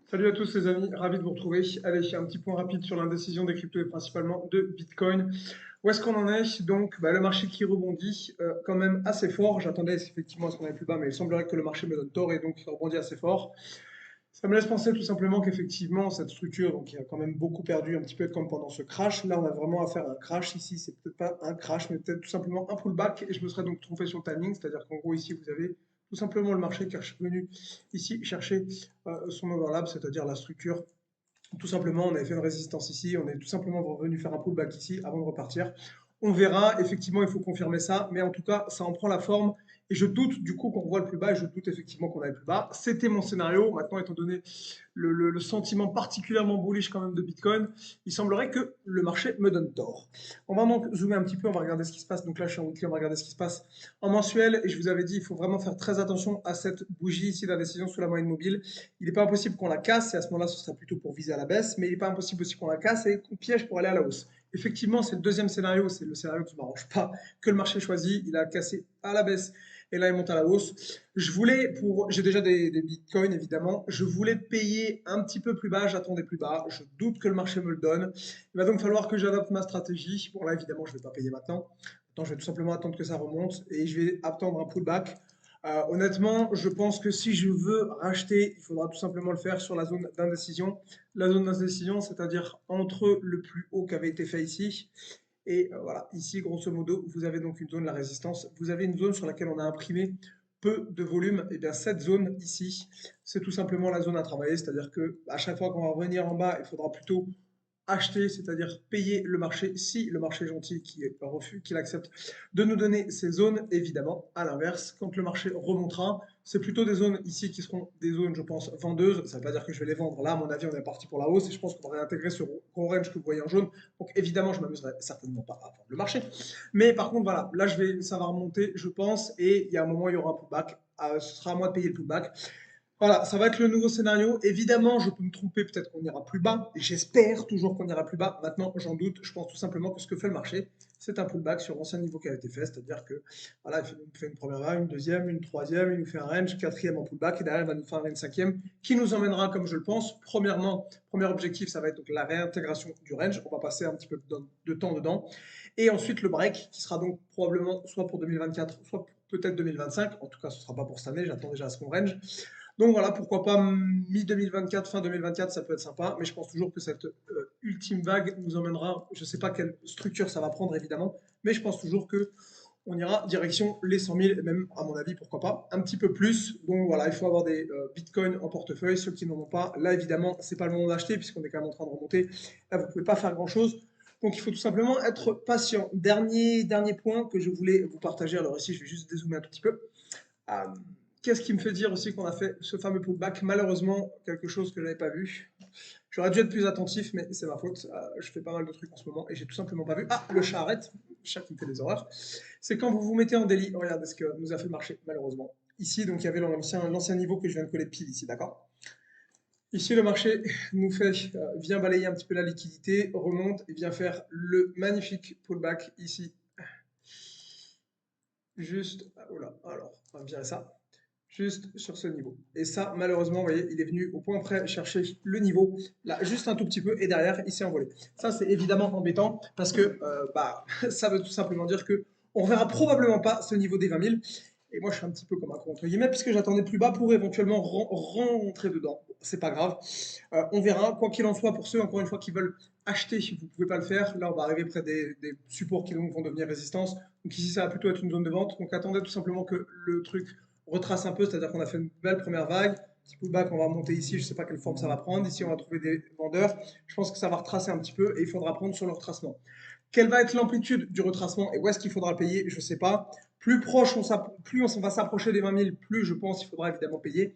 Salut à tous les amis, ravi de vous retrouver. Allez, un petit point rapide sur l'indécision des cryptos et principalement de Bitcoin. Où est-ce qu'on en est? Donc, le marché qui rebondit quand même assez fort. J'attendais effectivement à ce qu'on aille plus bas, mais il semblerait que le marché me donne tort et donc il rebondit assez fort. Ça me laisse penser tout simplement qu'effectivement, cette structure, donc, qui a quand même beaucoup perdu, un petit peu comme pendant ce crash. Là, on a vraiment affaire à un crash. Ici, c'est peut-être pas un crash, mais peut-être tout simplement un pullback. Et je me serais donc trompé sur le timing, c'est-à-dire qu'en gros, ici, vous avez tout simplement le marché qui est venu ici chercher son overlap, c'est-à-dire la structure. Tout simplement, on avait fait une résistance ici, on est tout simplement revenu faire un pullback ici avant de repartir. On verra, effectivement, il faut confirmer ça, mais en tout cas, ça en prend la forme. Et je doute du coup qu'on voit le plus bas, et je doute effectivement qu'on aille plus bas. C'était mon scénario. Maintenant, étant donné le sentiment particulièrement bullish quand même de Bitcoin, il semblerait que le marché me donne tort. On va donc zoomer un petit peu, on va regarder ce qui se passe. Donc là, je suis en weekly, on va regarder ce qui se passe en mensuel. Et je vous avais dit, il faut vraiment faire très attention à cette bougie ici, la décision sous la moyenne mobile. Il n'est pas impossible qu'on la casse, et à ce moment-là, ce sera plutôt pour viser à la baisse, mais il n'est pas impossible aussi qu'on la casse et qu'on piège pour aller à la hausse. Effectivement, c'est le deuxième scénario, c'est le scénario qui ne m'arrange pas, que le marché choisit. Il a cassé à la baisse et là, il monte à la hausse. J'ai déjà des bitcoins évidemment. Je voulais payer un petit peu plus bas, j'attendais plus bas. Je doute que le marché me le donne. Il va donc falloir que j'adapte ma stratégie. Bon, là, évidemment, je ne vais pas payer maintenant. Maintenant, je vais tout simplement attendre que ça remonte et je vais attendre un pullback. Honnêtement, je pense que si je veux racheter, il faudra tout simplement le faire sur la zone d'indécision. La zone d'indécision, c'est-à-dire entre le plus haut qui avait été fait ici et voilà, ici, grosso modo, vous avez donc une zone de la résistance. Vous avez une zone sur laquelle on a imprimé peu de volume. Et bien cette zone ici, c'est tout simplement la zone à travailler. C'est-à-dire que à chaque fois qu'on va revenir en bas, il faudra plutôt acheter, c'est-à-dire payer le marché si le marché est gentil qu'il accepte de nous donner ces zones. Évidemment, à l'inverse, quand le marché remontera, c'est plutôt des zones ici qui seront des zones, je pense, vendeuses. Ça ne veut pas dire que je vais les vendre. Là, à mon avis, on est parti pour la hausse et je pense qu'on va réintégrer ce gros range que vous voyez en jaune. Donc évidemment, je m'amuserai certainement pas à vendre le marché. Mais par contre, voilà, là, ça va remonter, je pense, et il y a un moment, il y aura un pullback. Ce sera à moi de payer le pullback. Voilà, ça va être le nouveau scénario. Évidemment, je peux me tromper, peut-être qu'on ira plus bas. J'espère toujours qu'on ira plus bas. Maintenant, j'en doute. Je pense tout simplement que ce que fait le marché, c'est un pullback sur l'ancien niveau qui a été fait. C'est-à-dire que voilà, il nous fait une première vague, une deuxième, une troisième, il nous fait un range, quatrième en pullback, et derrière, il va nous faire une cinquième qui nous emmènera, comme je le pense. Premièrement, premier objectif, ça va être donc la réintégration du range. On va passer un petit peu de temps dedans. Et ensuite, le break, qui sera donc probablement soit pour 2024, soit peut-être 2025. En tout cas, ce ne sera pas pour cette année. J'attends déjà à ce qu'on range. Donc voilà, pourquoi pas mi-2024, fin 2024, ça peut être sympa, mais je pense toujours que cette ultime vague nous emmènera, je ne sais pas quelle structure ça va prendre évidemment, mais je pense toujours que on ira direction les 100 000, et même à mon avis, pourquoi pas, un petit peu plus. Donc voilà, il faut avoir des bitcoins en portefeuille, ceux qui n'en ont pas. Là évidemment, c'est pas le moment d'acheter puisqu'on est quand même en train de remonter. Là, vous ne pouvez pas faire grand-chose. Donc il faut tout simplement être patient. Dernier point que je voulais vous partager, alors ici je vais juste dézoomer un tout petit peu. Euh, Qu'est-ce qui me fait dire aussi qu'on a fait ce fameux pullback? Malheureusement, quelque chose que je n'avais pas vu. J'aurais dû être plus attentif, mais c'est ma faute. Je fais pas mal de trucs en ce moment et j'ai tout simplement pas vu. Ah, le chat arrête. Le chat qui me fait des horreurs. C'est quand vous vous mettez en délit. Regardez ce que nous a fait le marché, malheureusement. Ici, donc, il y avait l'ancien niveau que je viens de coller pile ici, d'accord? Ici, le marché vient balayer un petit peu la liquidité, remonte et vient faire le magnifique pullback ici. Juste, voilà, alors, on va virer ça juste sur ce niveau. Et ça, malheureusement, vous voyez, il est venu au point près chercher le niveau, là, juste un tout petit peu, et derrière, il s'est envolé. Ça, c'est évidemment embêtant, parce que ça veut tout simplement dire que on ne verra probablement pas ce niveau des 20 000. Et moi, je suis un petit peu comme un con, entre guillemets, puisque j'attendais plus bas pour éventuellement rentrer dedans. Bon, c'est pas grave. On verra, quoi qu'il en soit, pour ceux, encore une fois, qui veulent acheter, vous ne pouvez pas le faire. Là, on va arriver près des supports qui donc, vont devenir résistance. Donc ici, ça va plutôt être une zone de vente. Donc attendez tout simplement que le truc retrace un peu, c'est-à-dire qu'on a fait une belle première vague, petit pullback, on va remonter ici, je ne sais pas quelle forme ça va prendre, ici on va trouver des vendeurs, je pense que ça va retracer un petit peu et il faudra prendre sur le retracement. Quelle va être l'amplitude du retracement et où est-ce qu'il faudra payer? Je ne sais pas. Plus on va s'approcher des 20 000, plus je pense qu'il faudra évidemment payer.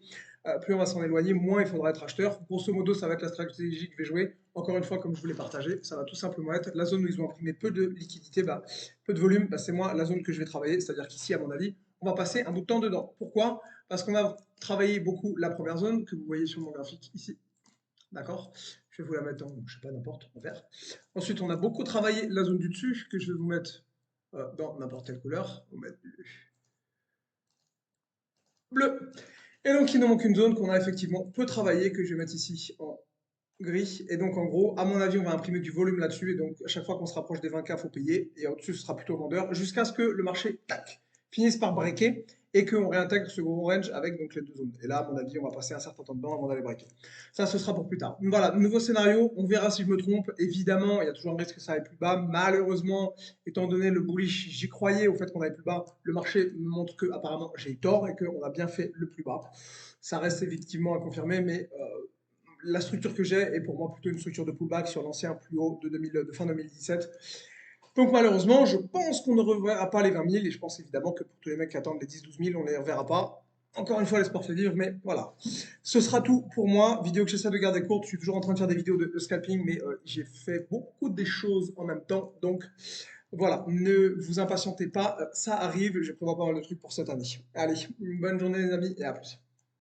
Plus on va s'en éloigner, moins il faudra être acheteur. Grosso modo, ça va être la stratégie que je vais jouer. Encore une fois, comme je vous l'ai partagé, ça va tout simplement être la zone où ils ont imprimé peu de liquidité, peu de volume, c'est moi la zone que je vais travailler. C'est-à-dire qu'ici, à mon avis, on va passer un bout de temps dedans. Pourquoi? Parce qu'on a travaillé beaucoup la première zone que vous voyez sur mon graphique ici. D'accord? Je vais vous la mettre en, je sais pas, n'importe, en vert. Ensuite, on a beaucoup travaillé la zone du dessus que je vais vous mettre dans n'importe quelle couleur. On va mettre du bleu. Et donc, il nous manque une zone qu'on a effectivement peu travaillé, que je vais mettre ici en gris. Et donc, en gros, à mon avis, on va imprimer du volume là-dessus. Et donc, à chaque fois qu'on se rapproche des 20K, il faut payer. Et au-dessus, ce sera plutôt vendeur. Jusqu'à ce que le marché, tac, finisse par breaker et qu'on réintègre ce gros range avec donc les deux zones. Et là, à mon avis, on va passer un certain temps dedans avant d'aller breaker. Ça, ce sera pour plus tard. Voilà, nouveau scénario. On verra si je me trompe. Évidemment, il y a toujours un risque que ça aille plus bas. Malheureusement, étant donné le bullish, j'y croyais au fait qu'on aille plus bas. Le marché me montre que apparemment j'ai eu tort et qu'on a bien fait le plus bas. Ça reste effectivement à confirmer, mais la structure que j'ai est pour moi plutôt une structure de pullback sur l'ancien plus haut de fin 2017. Donc malheureusement, je pense qu'on ne reverra pas les 20 000 et je pense évidemment que pour tous les mecs qui attendent les 10-12 000, on ne les reverra pas. Encore une fois, l'espoir fait vivre, mais voilà. Ce sera tout pour moi. Vidéo que j'essaie de garder courte. Je suis toujours en train de faire des vidéos de scalping, mais j'ai fait beaucoup de choses en même temps. Donc voilà, ne vous impatientez pas, ça arrive. Je prévois pas mal de trucs pour cette année. Allez, une bonne journée les amis et à plus.